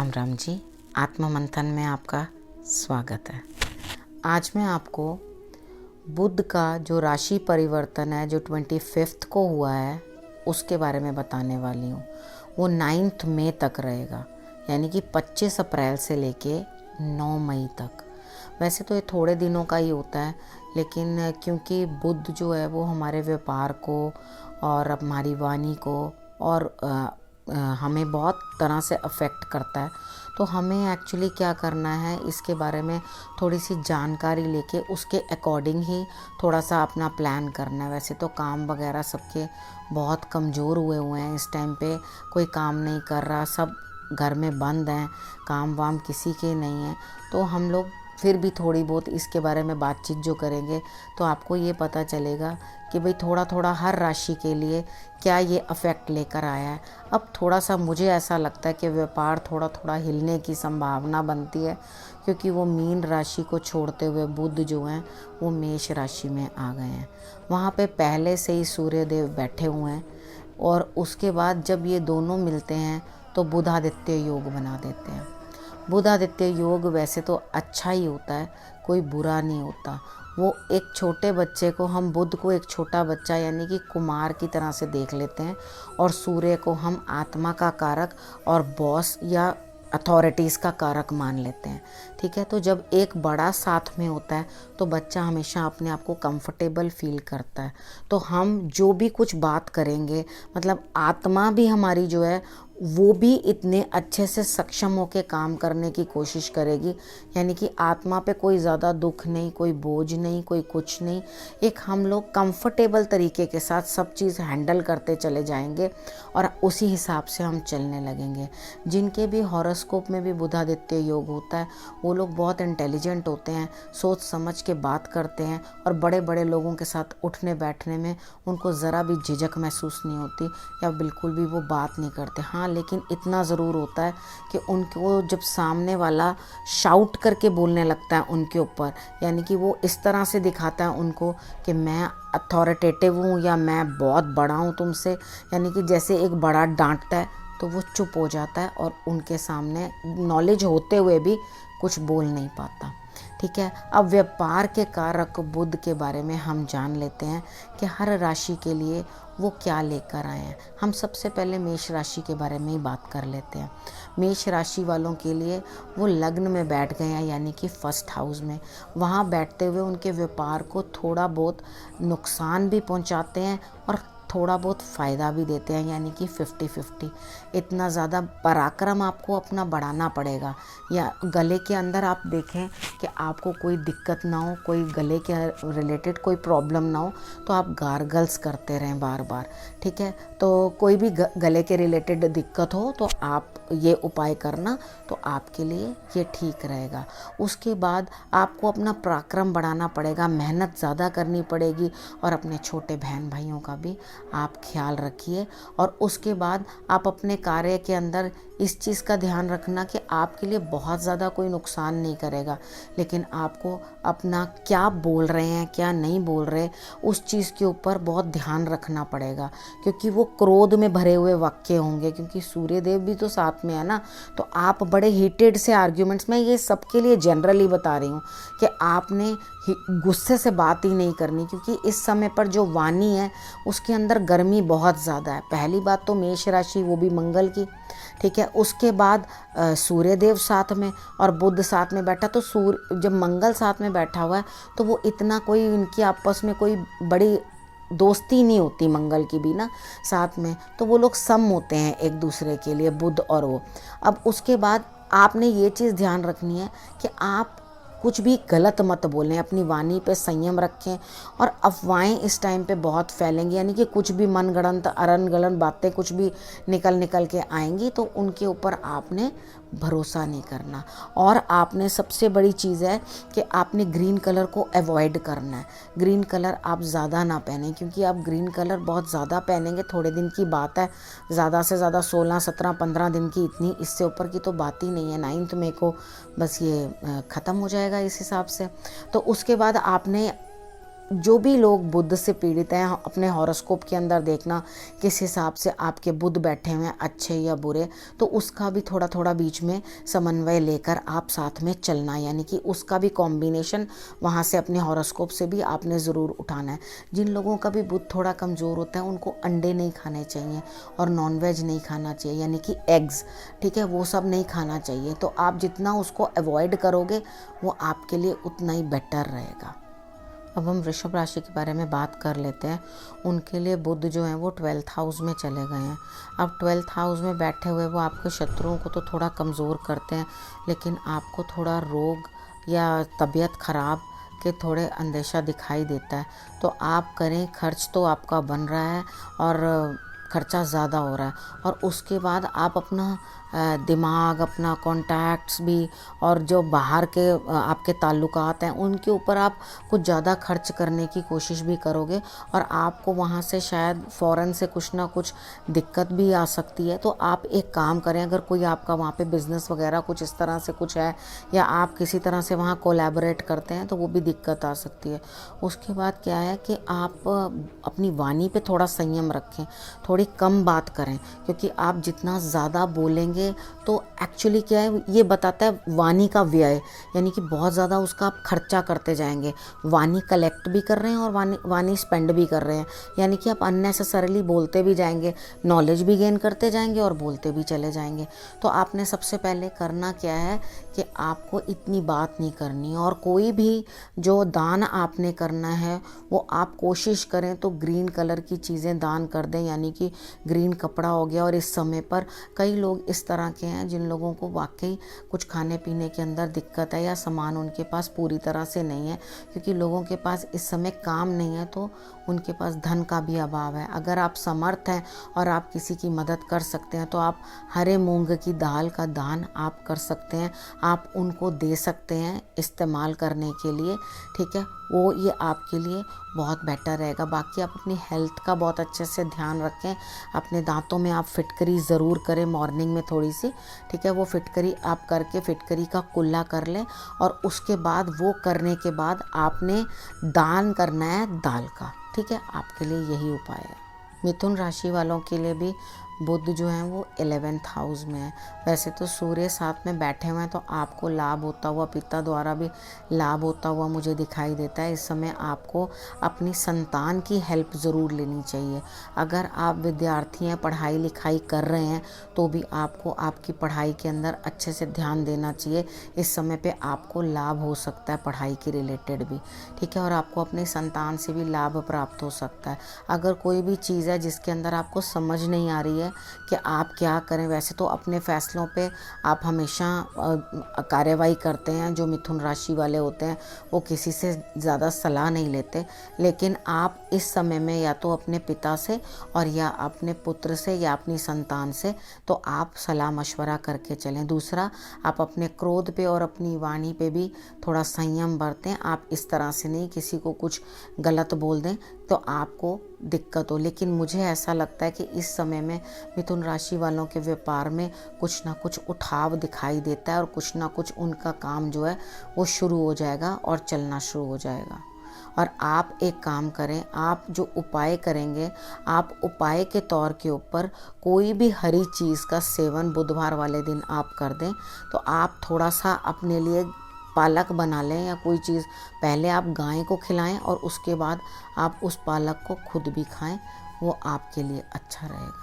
राम राम जी। आत्म मंथन में आपका स्वागत है। आज मैं आपको बुध का जो राशि परिवर्तन है जो 25 को हुआ है उसके बारे में बताने वाली हूँ। वो 9 मई तक रहेगा, यानी कि 25 अप्रैल से लेके 9 मई तक। वैसे तो ये थोड़े दिनों का ही होता है, लेकिन क्योंकि बुध जो है वो हमारे व्यापार को और हमारी वाणी को और हमें बहुत तरह से अफेक्ट करता है, तो हमें एक्चुअली क्या करना है इसके बारे में थोड़ी सी जानकारी लेके उसके अकॉर्डिंग ही थोड़ा सा अपना प्लान करना है। वैसे तो काम वगैरह सबके बहुत कमज़ोर हुए हैं इस टाइम पे, कोई काम नहीं कर रहा, सब घर में बंद हैं, काम वाम किसी के नहीं है। तो हम लोग फिर भी थोड़ी बहुत इसके बारे में बातचीत जो करेंगे तो आपको ये पता चलेगा कि भाई थोड़ा थोड़ा हर राशि के लिए क्या ये अफेक्ट लेकर आया है। अब थोड़ा सा मुझे ऐसा लगता है कि व्यापार थोड़ा थोड़ा हिलने की संभावना बनती है, क्योंकि वो मीन राशि को छोड़ते हुए बुध जो हैं वो मेष राशि में आ गए हैं। वहाँ पे पहले से ही सूर्य देव बैठे हुए हैं और उसके बाद जब ये दोनों मिलते हैं तो बुधादित्य योग बना देते हैं। बुधादित्य योग वैसे तो अच्छा ही होता है, कोई बुरा नहीं होता। वो एक छोटे बच्चे को, हम बुध को एक छोटा बच्चा यानी कि कुमार की तरह से देख लेते हैं, और सूर्य को हम आत्मा का कारक और बॉस या अथॉरिटीज़ का कारक मान लेते हैं। ठीक है, तो जब एक बड़ा साथ में होता है तो बच्चा हमेशा अपने आप को कंफर्टेबल फील करता है। तो हम जो भी कुछ बात करेंगे, मतलब आत्मा भी हमारी जो है वो भी इतने अच्छे से सक्षम होकर काम करने की कोशिश करेगी, यानी कि आत्मा पे कोई ज़्यादा दुख नहीं, कोई बोझ नहीं, कोई कुछ नहीं। एक हम लोग कंफर्टेबल तरीके के साथ सब चीज़ हैंडल करते चले जाएंगे और उसी हिसाब से हम चलने लगेंगे। जिनके भी हॉरोस्कोप में भी बुधादित्य योग होता है वो लोग बहुत इंटेलिजेंट होते हैं, सोच समझ के बात करते हैं, और बड़े बड़े लोगों के साथ उठने बैठने में उनको ज़रा भी झिझक महसूस नहीं होती या बिल्कुल भी वो बात नहीं करते। हाँ, लेकिन इतना ज़रूर होता है कि उनको जब सामने वाला शाउट करके बोलने लगता है उनके ऊपर, यानी कि वो इस तरह से दिखाता है उनको कि मैं अथॉरिटेटिव हूँ या मैं बहुत बड़ा हूँ तुमसे, यानी कि जैसे एक बड़ा डांटता है तो वो चुप हो जाता है और उनके सामने नॉलेज होते हुए भी कुछ बोल नहीं पाता। ठीक है, अब व्यापार के कारक बुध के बारे में हम जान लेते हैं कि हर राशि के लिए वो क्या लेकर आए हैं। हम सबसे पहले मेष राशि के बारे में ही बात कर लेते हैं। मेष राशि वालों के लिए वो लग्न में बैठ गए हैं, यानी कि फर्स्ट हाउस में। वहाँ बैठते हुए उनके व्यापार को थोड़ा बहुत नुकसान भी पहुँचाते हैं और थोड़ा बहुत फ़ायदा भी देते हैं, यानी कि 50-50। इतना ज़्यादा पराक्रम आपको अपना बढ़ाना पड़ेगा, या गले के अंदर आप देखें कि आपको कोई दिक्कत ना हो, कोई गले के रिलेटेड कोई प्रॉब्लम ना हो, तो आप गार्गल्स करते रहें बार बार। ठीक है, तो कोई भी गले के रिलेटेड दिक्कत हो तो आप ये उपाय करना, तो आपके लिए ये ठीक रहेगा। उसके बाद आपको अपना पराक्रम बढ़ाना पड़ेगा, मेहनत ज़्यादा करनी पड़ेगी, और अपने छोटे बहन भाइयों का भी आप ख्याल रखिए। और उसके बाद आप अपने कार्य के अंदर इस चीज़ का ध्यान रखना कि आपके लिए बहुत ज़्यादा कोई नुकसान नहीं करेगा, लेकिन आपको अपना क्या बोल रहे हैं क्या नहीं बोल रहे उस चीज़ के ऊपर बहुत ध्यान रखना पड़ेगा, क्योंकि वो क्रोध में भरे हुए वाक्य होंगे, क्योंकि सूर्य देव भी तो साथ में है ना। तो आप बड़े हीटेड से आर्ग्यूमेंट्स में, ये सबके लिए जनरली बता रही हूँ कि आपने गुस्से से बात ही नहीं करनी, क्योंकि इस समय पर जो वाणी है उसके अंदर गर्मी बहुत ज़्यादा है। पहली बात तो मेष राशि, वो भी मंगल की। ठीक है, उसके बाद सूर्य देव साथ में और बुध साथ में बैठा, तो जब मंगल साथ में बैठा हुआ है तो वो इतना कोई इनकी आपस में कोई बड़ी दोस्ती नहीं होती मंगल की भी ना साथ में, तो वो लोग सम होते हैं एक दूसरे के लिए, बुध और वो। अब उसके बाद आपने ये चीज़ ध्यान रखनी है कि आप कुछ भी गलत मत बोलें, अपनी वाणी पे संयम रखें। और अफवाहें इस टाइम पे बहुत फैलेंगी, यानी कि कुछ भी मनगढ़ंत अरनगढ़ंत बातें कुछ भी निकल के आएंगी, तो उनके ऊपर आपने भरोसा नहीं करना। और आपने सबसे बड़ी चीज़ है कि आपने ग्रीन कलर को अवॉइड करना है। ग्रीन कलर आप ज़्यादा ना पहनें, क्योंकि आप ग्रीन कलर बहुत ज़्यादा पहनेंगे, थोड़े दिन की बात है, ज़्यादा से ज़्यादा 16, 17, 15 दिन की, इतनी इससे ऊपर की तो बात ही नहीं है। 9 मई को बस ये ख़त्म हो जाएगा इस हिसाब से। तो उसके बाद आपने जो भी लोग बुध से पीड़ित हैं, अपने हॉरोस्कोप के अंदर देखना किस हिसाब से आपके बुध बैठे हुए हैं, अच्छे या बुरे, तो उसका भी थोड़ा थोड़ा बीच में समन्वय लेकर आप साथ में चलना, यानी कि उसका भी कॉम्बिनेशन वहाँ से अपने हॉरोस्कोप से भी आपने ज़रूर उठाना है। जिन लोगों का भी बुध थोड़ा कमज़ोर होता है उनको अंडे नहीं खाने चाहिए और नॉनवेज नहीं खाना चाहिए, यानी कि एग्स, ठीक है, वो सब नहीं खाना चाहिए। तो आप जितना उसको अवॉइड करोगे वो आपके लिए उतना ही बेटर रहेगा। अब हम वृषभ राशि के बारे में बात कर लेते हैं। उनके लिए बुध जो है वो 12th हाउस में चले गए हैं। अब 12th हाउस में बैठे हुए वो आपके शत्रुओं को तो थोड़ा कमज़ोर करते हैं, लेकिन आपको थोड़ा रोग या तबीयत ख़राब के थोड़े अंदेशा दिखाई देता है। तो आप करें, खर्च तो आपका बन रहा है और खर्चा ज़्यादा हो रहा है, और उसके बाद आप अपना दिमाग, अपना कॉन्टैक्ट्स भी और जो बाहर के आपके ताल्लुकात हैं उनके ऊपर आप कुछ ज़्यादा खर्च करने की कोशिश भी करोगे, और आपको वहाँ से शायद फ़ौरन से कुछ ना कुछ दिक्कत भी आ सकती है। तो आप एक काम करें, अगर कोई आपका वहाँ पे बिज़नेस वगैरह कुछ इस तरह से कुछ है या आप किसी तरह से वहाँ कोलैबोरेट करते हैं तो वो भी दिक्कत आ सकती है। उसके बाद क्या है कि आप अपनी वाणी पे थोड़ा संयम रखें, थोड़ी कम बात करें, क्योंकि आप जितना ज़्यादा बोलेंगे तो एक्चुअली क्या है, ये बताता है वाणी का व्यय, यानी कि बहुत ज़्यादा उसका आप खर्चा करते जाएंगे। वाणी कलेक्ट भी कर रहे हैं और वाणी स्पेंड भी कर रहे हैं, यानी कि आप अननेसेसरीली बोलते भी जाएंगे, नॉलेज भी गेन करते जाएंगे और बोलते भी चले जाएंगे। तो आपने सबसे पहले करना क्या है कि आपको इतनी बात नहीं करनी, और कोई भी जो दान आपने करना है वो आप कोशिश करें तो ग्रीन कलर की चीज़ें दान कर दें, यानी कि ग्रीन कपड़ा हो गया। और इस समय पर कई लोग इस तरह के हैं जिन लोगों को वाकई कुछ खाने पीने के अंदर दिक्कत है या सामान उनके पास पूरी तरह से नहीं है, क्योंकि लोगों के पास इस समय काम नहीं है तो उनके पास धन का भी अभाव है। अगर आप समर्थ हैं और आप किसी की मदद कर सकते हैं तो आप हरे मूंग की दाल का दान आप कर सकते हैं, आप उनको दे सकते हैं इस्तेमाल करने के लिए, ठीक है, वो ये आपके लिए बहुत बेटर रहेगा। बाकी आप अपनी हेल्थ का बहुत अच्छे से ध्यान रखें। अपने दांतों में आप फिटकरी ज़रूर करें मॉर्निंग में थोड़ी सी, ठीक है, वो फिटकरी आप करके फिटकरी का कुल्ला कर लें, और उसके बाद वो करने के बाद आपने दान करना है दाल का, ठीक है, आपके लिए यही उपाय है। मिथुन राशि वालों के लिए भी बुध जो है वो 11th हाउस में है। वैसे तो सूर्य साथ में बैठे हुए हैं तो आपको लाभ होता हुआ, पिता द्वारा भी लाभ होता हुआ मुझे दिखाई देता है। इस समय आपको अपनी संतान की हेल्प ज़रूर लेनी चाहिए। अगर आप विद्यार्थी हैं, पढ़ाई लिखाई कर रहे हैं, तो भी आपको आपकी पढ़ाई के अंदर अच्छे से ध्यान देना चाहिए। इस समय पे आपको लाभ हो सकता है पढ़ाई के रिलेटेड भी, ठीक है, और आपको अपनी संतान से भी लाभ प्राप्त हो सकता है। अगर कोई भी चीज़ है जिसके अंदर आपको समझ नहीं आ रही है कि आप क्या करें, वैसे तो अपने फैसलों पे आप हमेशा कार्रवाई करते हैं। जो मिथुन राशि वाले होते हैं वो किसी से ज़्यादा सलाह नहीं लेते, लेकिन आप इस समय में या तो अपने पिता से और या अपने पुत्र से या अपनी संतान से तो आप सलाह मशवरा करके चलें। दूसरा, आप अपने क्रोध पे और अपनी वाणी पे भी थोड़ा संयम बरतें। आप इस तरह से नहीं किसी को कुछ गलत बोल दें तो आपको दिक्कत हो। लेकिन मुझे ऐसा लगता है कि इस समय में मिथुन राशि वालों के व्यापार में कुछ ना कुछ उठाव दिखाई देता है और कुछ ना कुछ उनका काम जो है वो शुरू हो जाएगा और चलना शुरू हो जाएगा। और आप एक काम करें, आप जो उपाय करेंगे, आप उपाय के तौर के ऊपर कोई भी हरी चीज़ का सेवन बुधवार वाले दिन आप कर दें तो आप थोड़ा सा अपने लिए पालक बना लें या कोई चीज़, पहले आप गाय को खिलाएं और उसके बाद आप उस पालक को खुद भी खाएं, वो आपके लिए अच्छा रहेगा।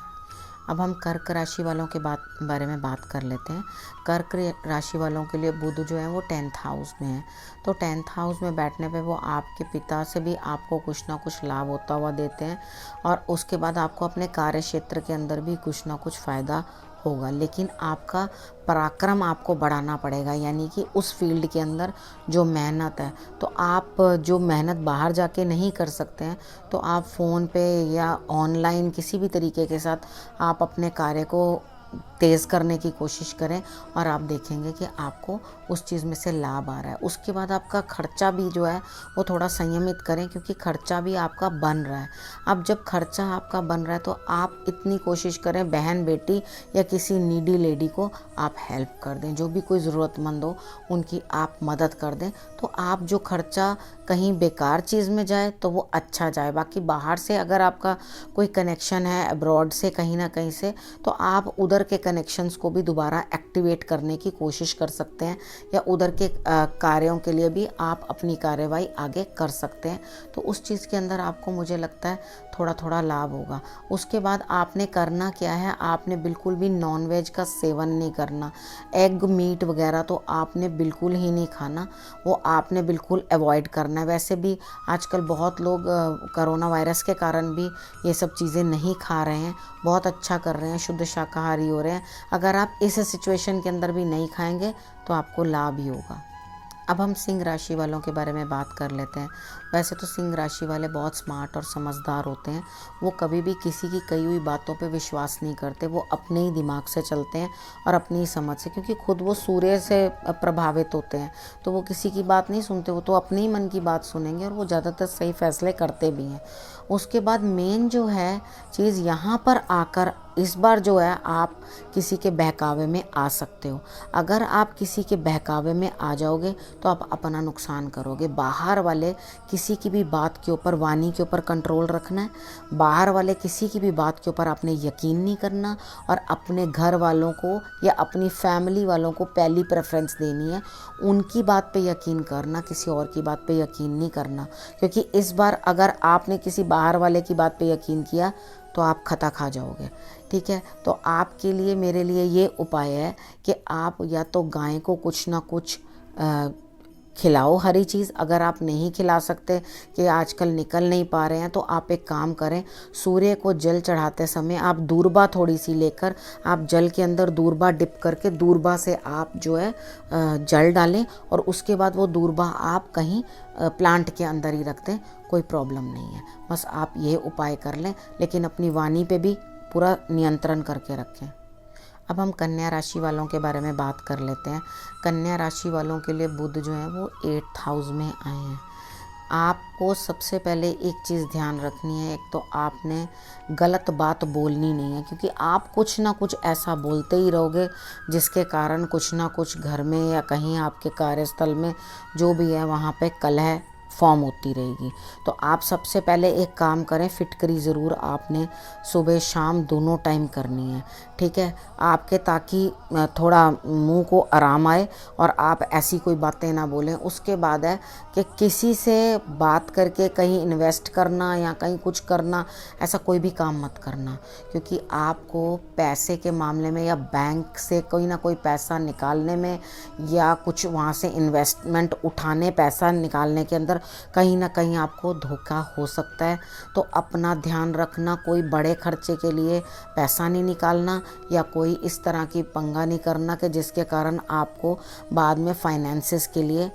अब हम कर्क राशि वालों के बारे में बात कर लेते हैं। कर्क राशि वालों के लिए बुध जो है वो 10th हाउस में है, तो 10th हाउस में बैठने पे वो आपके पिता से भी आपको कुछ ना कुछ लाभ होता हुआ देते हैं, और उसके बाद आपको अपने कार्य क्षेत्र के अंदर भी कुछ ना कुछ फ़ायदा होगा। लेकिन आपका पराक्रम आपको बढ़ाना पड़ेगा, यानी कि उस फील्ड के अंदर जो मेहनत है, तो आप जो मेहनत बाहर जाके नहीं कर सकते हैं तो आप फ़ोन पे या ऑनलाइन किसी भी तरीके के साथ आप अपने कार्य को तेज़ करने की कोशिश करें और आप देखेंगे कि आपको उस चीज़ में से लाभ आ रहा है। उसके बाद आपका खर्चा भी जो है वो थोड़ा संयमित करें, क्योंकि खर्चा भी आपका बन रहा है। अब जब खर्चा आपका बन रहा है तो आप इतनी कोशिश करें बहन बेटी या किसी नीडी लेडी को आप हेल्प कर दें, जो भी कोई ज़रूरतमंद हो उनकी आप मदद कर दें। तो आप जो खर्चा कहीं बेकार चीज़ में जाए तो वो अच्छा जाए। बाकी बाहर से अगर आपका कोई कनेक्शन है अब्रॉड से कहीं ना कहीं से, तो आप उधर के कनेक्शंस को भी दोबारा एक्टिवेट करने की कोशिश कर सकते हैं, या उधर के कार्यों के लिए भी आप अपनी कार्यवाही आगे कर सकते हैं। तो उस चीज़ के अंदर आपको मुझे लगता है थोड़ा थोड़ा लाभ होगा। उसके बाद आपने करना क्या है, आपने बिल्कुल भी नॉनवेज का सेवन नहीं करना। एग मीट वगैरह तो आपने बिल्कुल ही नहीं खाना, वो आपने बिल्कुल अवॉइड करना है। वैसे भी आजकल बहुत लोग कोरोना वायरस के कारण भी ये सब चीज़ें नहीं खा रहे हैं, बहुत अच्छा कर रहे हैं, शुद्ध शाकाहारी हो रहे हैं। अगर आप इस सिचुएशन के अंदर भी नहीं खाएंगे तो आपको लाभ ही होगा। अब हम सिंह राशि वालों के बारे में बात कर लेते हैं। वैसे तो सिंह राशि वाले बहुत स्मार्ट और समझदार होते हैं। वो कभी भी किसी की कही हुई बातों पे विश्वास नहीं करते। वो अपने ही दिमाग से चलते हैं और अपनी ही समझ से, क्योंकि खुद वो सूर्य से प्रभावित होते हैं, तो वो किसी की बात नहीं सुनते। वो तो अपने ही मन की बात सुनेंगे और वो ज़्यादातर सही फैसले करते भी हैं। उसके बाद मेन जो है चीज़ यहाँ पर आकर इस बार जो है आप किसी के बहकावे में आ सकते हो। अगर आप किसी के बहकावे में आ जाओगे तो आप अपना नुकसान करोगे। बाहर वाले किसी की भी बात के ऊपर, वाणी के ऊपर कंट्रोल रखना है। बाहर वाले किसी की भी बात के ऊपर आपने यकीन नहीं करना, और अपने घर वालों को या अपनी फैमिली वालों को पहली प्रेफरेंस देनी है। उनकी बात पे यकीन करना, किसी और की बात पे यकीन नहीं करना, क्योंकि इस बार अगर आपने किसी बाहर वाले की बात पे यकीन किया तो आप खता खा जाओगे। ठीक है, तो आपके लिए, मेरे लिए ये उपाय है कि आप या तो गाय को कुछ ना कुछ खिलाओ हरी चीज़। अगर आप नहीं खिला सकते कि आजकल निकल नहीं पा रहे हैं, तो आप एक काम करें, सूर्य को जल चढ़ाते समय आप दूरबा थोड़ी सी लेकर आप जल के अंदर दूरबा डिप करके दूरबा से आप जो है जल डालें, और उसके बाद वो दूरबा आप कहीं प्लांट के अंदर ही रख दें, कोई प्रॉब्लम नहीं है। बस आप ये उपाय कर लें, लेकिन अपनी वाणी पे भी पूरा नियंत्रण करके रखें। अब हम कन्या राशि वालों के बारे में बात कर लेते हैं। कन्या राशि वालों के लिए बुध जो है वो 8th हाउस में आए हैं। आपको सबसे पहले एक चीज़ ध्यान रखनी है, एक तो आपने गलत बात बोलनी नहीं है, क्योंकि आप कुछ ना कुछ ऐसा बोलते ही रहोगे जिसके कारण कुछ ना कुछ घर में या कहीं आपके कार्यस्थल में जो भी है वहाँ पे कलह फॉर्म होती रहेगी। तो आप सबसे पहले एक काम करें, फिटकरी ज़रूर आपने सुबह शाम दोनों टाइम करनी है। ठीक है, आपके ताकि थोड़ा मुंह को आराम आए और आप ऐसी कोई बातें ना बोलें। उसके बाद है कि किसी से बात करके कहीं इन्वेस्ट करना या कहीं कुछ करना, ऐसा कोई भी काम मत करना, क्योंकि आपको पैसे के मामले में या बैंक से कोई ना कोई पैसा निकालने में या कुछ वहाँ से इन्वेस्टमेंट उठाने, पैसा निकालने के अंदर कहीं ना कहीं आपको धोखा हो सकता है। तो अपना ध्यान रखना, कोई बड़े खर्चे के लिए पैसा नहीं निकालना या कोई इस तरह की पंगा नहीं करना कि जिसके कारण आपको बाद में फाइनेंसेस के लिए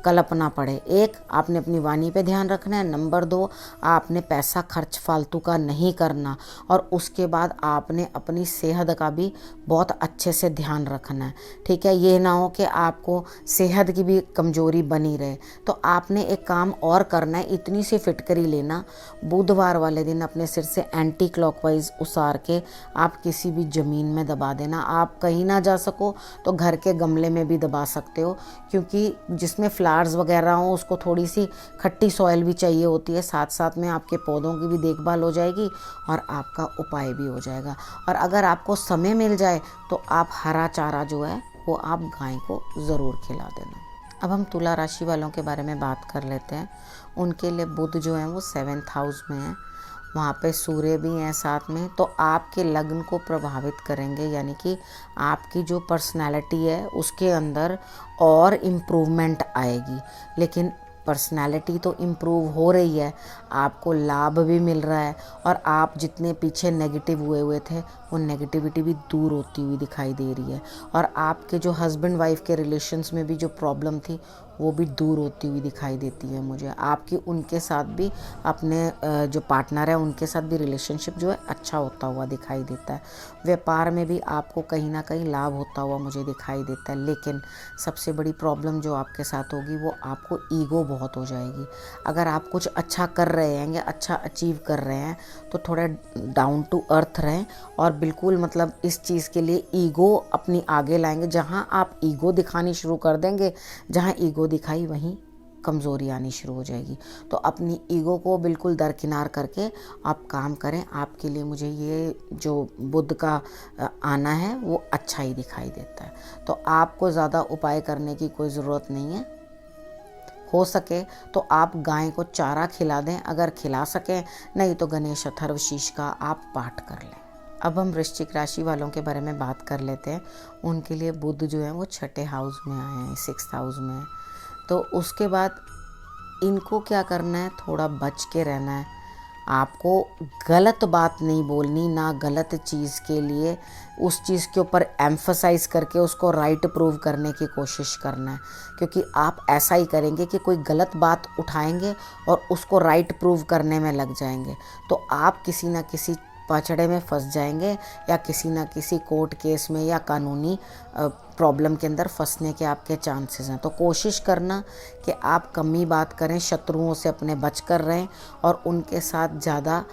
कल्पना पड़े। एक, आपने अपनी वाणी पे ध्यान रखना है। नंबर 2, आपने पैसा खर्च फालतू का नहीं करना। और उसके बाद आपने अपनी सेहत का भी बहुत अच्छे से ध्यान रखना है। ठीक है, ये ना हो कि आपको सेहत की भी कमज़ोरी बनी रहे। तो आपने एक काम और करना है, इतनी सी फिटकरी लेना, बुधवार वाले दिन अपने सिर से एंटी क्लॉकवाइज उसार के आप किसी भी ज़मीन में दबा देना। आप कहीं ना जा सको तो घर के गमले में भी दबा सकते हो, क्योंकि जिसमें फ्लावर्स वगैरह हो उसको थोड़ी सी खट्टी सॉइल भी चाहिए होती है। साथ साथ में आपके पौधों की भी देखभाल हो जाएगी और आपका उपाय भी हो जाएगा। और अगर आपको समय मिल जाए तो आप हरा चारा जो है वो आप गाय को ज़रूर खिला देना। अब हम तुला राशि वालों के बारे में बात कर लेते हैं। उनके लिए बुध जो है वो 7th हाउस में है, वहाँ पे सूर्य भी हैं साथ में, तो आपके लग्न को प्रभावित करेंगे। यानी कि आपकी जो पर्सनैलिटी है उसके अंदर और इम्प्रूवमेंट आएगी। लेकिन पर्सनैलिटी तो इम्प्रूव हो रही है, आपको लाभ भी मिल रहा है, और आप जितने पीछे नेगेटिव हुए थे वो नेगेटिविटी भी दूर होती हुई दिखाई दे रही है। और आपके जो हस्बैंड वाइफ के रिलेशंस में भी जो प्रॉब्लम थी वो भी दूर होती हुई दिखाई देती है मुझे। आपकी उनके साथ भी, अपने जो पार्टनर है उनके साथ भी रिलेशनशिप जो है अच्छा होता हुआ दिखाई देता है। व्यापार में भी आपको कहीं ना कहीं लाभ होता हुआ मुझे दिखाई देता है। लेकिन सबसे बड़ी प्रॉब्लम जो आपके साथ होगी वो आपको ईगो बहुत हो जाएगी। अगर आप कुछ अच्छा कर रहे हैं या अच्छा अचीव कर रहे हैं तो थोड़ा डाउन टू अर्थ रहें और बिल्कुल मतलब इस चीज़ के लिए ईगो अपनी आगे लाएंगे। जहाँ आप ईगो दिखानी शुरू कर देंगे, जहाँ ईगो दिखाई वहीं कमज़ोरी आनी शुरू हो जाएगी। तो अपनी ईगो को बिल्कुल दरकिनार करके आप काम करें। आपके लिए मुझे ये जो बुध का आना है वो अच्छा ही दिखाई देता है। तो आपको ज़्यादा उपाय करने की कोई ज़रूरत नहीं है। हो सके तो आप गाय को चारा खिला दें, अगर खिला सकें, नहीं तो गणेश अथर्वशीष का आप पाठ कर लें। अब हम वृश्चिक राशि वालों के बारे में बात कर लेते हैं। उनके लिए बुध जो है वो छठे हाउस में आए हैं, 6th हाउस में है। तो उसके बाद इनको क्या करना है, थोड़ा बच के रहना है। आपको गलत बात नहीं बोलनी, ना गलत चीज़ के लिए उस चीज़ के ऊपर एम्फसाइज करके उसको राइट प्रूव करने की कोशिश करना है। क्योंकि आप ऐसा ही करेंगे कि कोई गलत बात उठाएंगे और उसको राइट प्रूव करने में लग जाएंगे, तो आप किसी ना किसी पचड़े में फंस जाएंगे या किसी ना किसी कोर्ट केस में या कानूनी प्रॉब्लम के अंदर फंसने के आपके चांसेस हैं। तो कोशिश करना कि आप कम ही बात करें, शत्रुओं से अपने बच कर रहें और उनके साथ ज़्यादा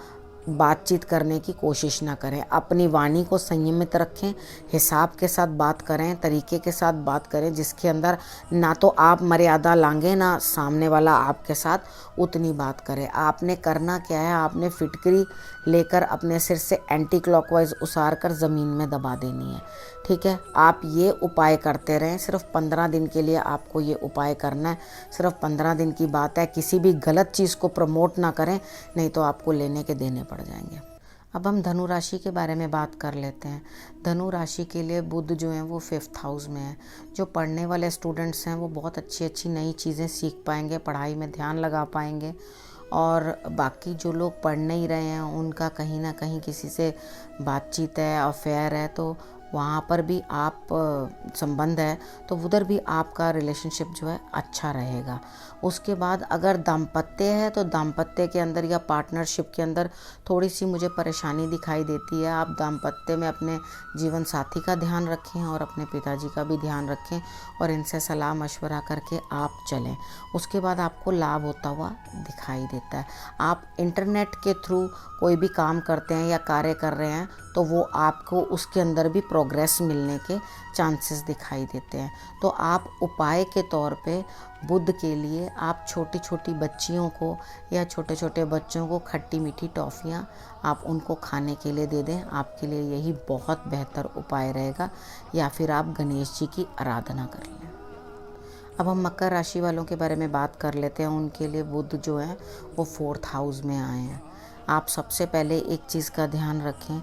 बातचीत करने की कोशिश ना करें। अपनी वाणी को संयमित रखें, हिसाब के साथ बात करें, तरीके के साथ बात करें जिसके अंदर ना तो आप मर्यादा लांघें ना सामने वाला आपके साथ उतनी बात करे। आपने करना क्या है, आपने फिटकरी लेकर अपने सिर से एंटी क्लॉकवाइज उसार कर ज़मीन में दबा देनी है। ठीक है, आप ये उपाय करते रहें। सिर्फ 15 दिन के लिए आपको ये उपाय करना है। सिर्फ 15 दिन की बात है। किसी भी गलत चीज़ को प्रमोट ना करें, नहीं तो आपको लेने के देने पड़ जाएंगे। अब हम धनु राशि के बारे में बात कर लेते हैं। धनु राशि के लिए बुध जो है वो 5th हाउस में है। जो पढ़ने वाले स्टूडेंट्स हैं वो बहुत अच्छी अच्छी नई चीज़ें सीख पाएंगे, पढ़ाई में ध्यान लगा पाएंगे। और बाकी जो लोग पढ़ नहीं रहे हैं उनका कहीं ना कहीं किसी से बातचीत है, अफेयर है, तो वहाँ पर भी आप संबंध है तो उधर भी आपका रिलेशनशिप जो है अच्छा रहेगा। उसके बाद अगर दाम्पत्य है तो दाम्पत्य के अंदर या पार्टनरशिप के अंदर थोड़ी सी मुझे परेशानी दिखाई देती है। आप दाम्पत्य में अपने जीवन साथी का ध्यान रखें और अपने पिताजी का भी ध्यान रखें और इनसे सलाह मशवरा करके आप चलें। उसके बाद आपको लाभ होता हुआ दिखाई देता है। आप इंटरनेट के थ्रू कोई भी काम करते हैं या कार्य कर रहे हैं तो वो आपको उसके अंदर भी प्रोग्रेस मिलने के चांसेस दिखाई देते हैं। तो आप उपाय के तौर पे बुध के लिए आप छोटी छोटी बच्चियों को या छोटे छोटे बच्चों को खट्टी मीठी टॉफ़ियाँ आप उनको खाने के लिए दे दें। आपके लिए यही बहुत बेहतर उपाय रहेगा। या फिर आप गणेश जी की आराधना कर लें। अब हम मकर राशि वालों के बारे में बात कर लेते हैं। उनके लिए बुध जो है वो 4th हाउस में आए हैं। आप सबसे पहले एक चीज़ का ध्यान रखें,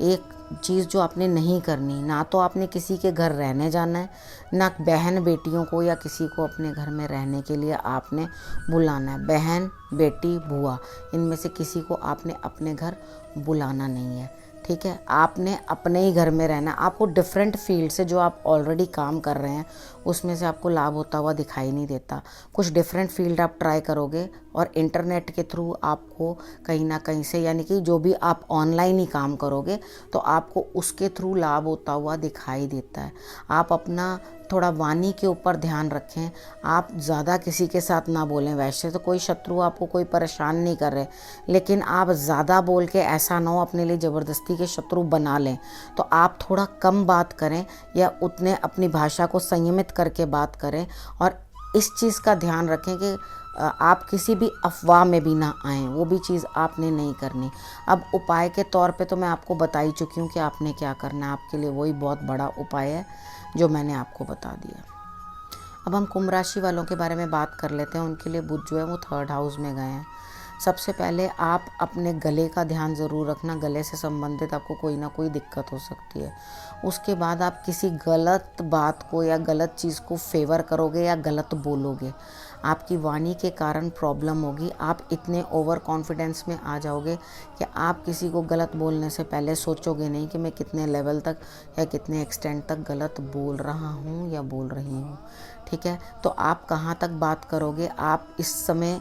एक चीज़ जो आपने नहीं करनी, ना तो आपने किसी के घर रहने जाना है, ना बहन बेटियों को या किसी को अपने घर में रहने के लिए आपने बुलाना है। बहन, बेटी, बुआ, इनमें से किसी को आपने अपने घर बुलाना नहीं है। ठीक है, आपने अपने ही घर में रहना। आपको डिफरेंट फील्ड से जो आप ऑलरेडी काम कर रहे हैं उसमें से आपको लाभ होता हुआ दिखाई नहीं देता। कुछ डिफरेंट फील्ड आप ट्राई करोगे और इंटरनेट के थ्रू आपको कहीं ना कहीं से, यानी कि जो भी आप ऑनलाइन ही काम करोगे तो आपको उसके थ्रू लाभ होता हुआ दिखाई देता है। आप अपना थोड़ा वाणी के ऊपर ध्यान रखें। आप ज़्यादा किसी के साथ ना बोलें। वैसे तो कोई शत्रु आपको कोई परेशान नहीं कर रहे, लेकिन आप ज़्यादा बोल के ऐसा ना हो अपने लिए ज़बरदस्ती के शत्रु बना लें। तो आप थोड़ा कम बात करें या उतने अपनी भाषा को संयमित करके बात करें। और इस चीज़ का ध्यान रखें कि आप किसी भी अफवाह में भी ना आएँ, वो भी चीज़ आपने नहीं करनी। अब उपाय के तौर पे तो मैं आपको बता ही चुकी हूँ कि आपने क्या करना है। आपके लिए वही बहुत बड़ा उपाय है जो मैंने आपको बता दिया। अब हम कुंभ राशि वालों के बारे में बात कर लेते हैं। उनके लिए बुध जो है वो 3rd हाउस में गए हैं। सबसे पहले आप अपने गले का ध्यान ज़रूर रखना। गले से संबंधित आपको कोई ना कोई दिक्कत हो सकती है। उसके बाद आप किसी गलत बात को या गलत चीज़ को फेवर करोगे या गलत बोलोगे। आपकी वाणी के कारण प्रॉब्लम होगी। आप इतने ओवर कॉन्फिडेंस में आ जाओगे कि आप किसी को गलत बोलने से पहले सोचोगे नहीं कि मैं कितने लेवल तक या कितने एक्सटेंट तक गलत बोल रहा हूँ या बोल रही हूँ। ठीक है, तो आप कहाँ तक बात करोगे, आप इस समय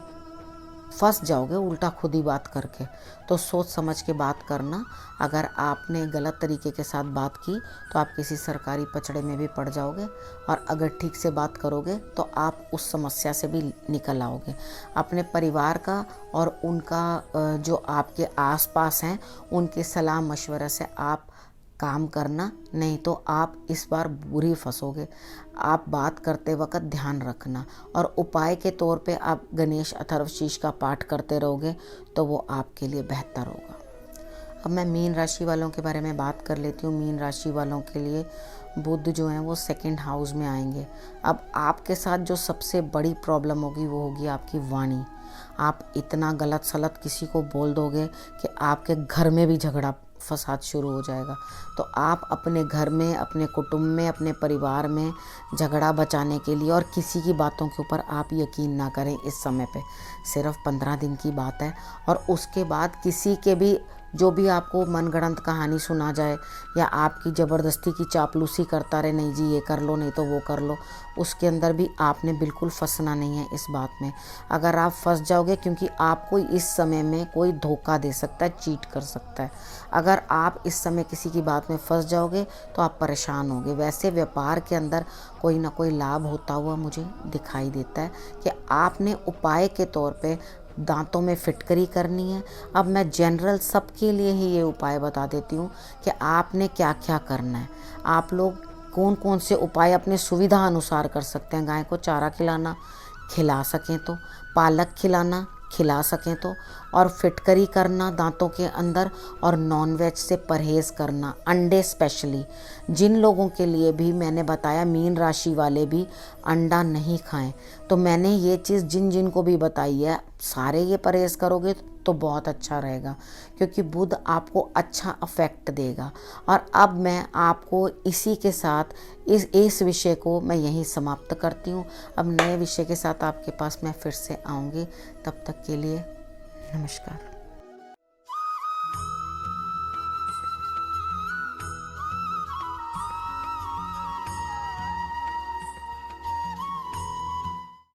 फंस जाओगे उल्टा खुद ही बात करके। तो सोच समझ के बात करना। अगर आपने गलत तरीके के साथ बात की तो आप किसी सरकारी पचड़े में भी पड़ जाओगे, और अगर ठीक से बात करोगे तो आप उस समस्या से भी निकल आओगे। अपने परिवार का और उनका जो आपके आसपास हैं उनके सलाह मशवरे से आप काम करना, नहीं तो आप इस बार बुरी फंसोगे। आप बात करते वक्त ध्यान रखना, और उपाय के तौर पे आप गणेश अथर्वशीष का पाठ करते रहोगे तो वो आपके लिए बेहतर होगा। अब मैं मीन राशि वालों के बारे में बात कर लेती हूँ। मीन राशि वालों के लिए बुध जो हैं वो 2nd हाउस में आएंगे। अब आपके साथ जो सबसे बड़ी प्रॉब्लम होगी वो होगी आपकी वाणी। आप इतना गलत सलत किसी को बोल दोगे कि आपके घर में भी झगड़ा फसाद शुरू हो जाएगा। तो आप अपने घर में, अपने कुटुंब में, अपने परिवार में झगड़ा बचाने के लिए और किसी की बातों के ऊपर आप यकीन ना करें इस समय पे। सिर्फ 15 दिन की बात है, और उसके बाद किसी के भी जो भी आपको मनगढ़ंत कहानी सुना जाए या आपकी ज़बरदस्ती की चापलूसी करता रहे, नहीं जी ये कर लो, नहीं तो वो कर लो, उसके अंदर भी आपने बिल्कुल फंसना नहीं है इस बात में। अगर आप फंस जाओगे, क्योंकि आपको इस समय में कोई धोखा दे सकता है, चीट कर सकता है। अगर आप इस समय किसी की बात में फंस जाओगे तो आप परेशान होगे। वैसे व्यापार के अंदर कोई ना कोई लाभ होता हुआ मुझे दिखाई देता है कि आपने उपाय के तौर पे दांतों में फिटकरी करनी है। अब मैं जनरल सबके लिए ही ये उपाय बता देती हूँ कि आपने क्या क्या करना है। आप लोग कौन कौन से उपाय अपने सुविधा अनुसार कर सकते हैं। गाय को चारा खिलाना, खिला सकें तो, पालक खिलाना, खिला सकें तो, और फिटकरी करना दांतों के अंदर, और नॉनवेज से परहेज़ करना, अंडे स्पेशली। जिन लोगों के लिए भी मैंने बताया मीन राशि वाले भी अंडा नहीं खाएं, तो मैंने ये चीज़ जिन जिन को भी बताई है सारे ये परहेज़ करोगे तो बहुत अच्छा रहेगा, क्योंकि बुध आपको अच्छा अफेक्ट देगा। और अब मैं आपको इसी के साथ इस विषय को मैं यहीं समाप्त करती हूँ। अब नए विषय के साथ आपके पास मैं फिर से आऊँगी। तब तक के लिए नमस्कार।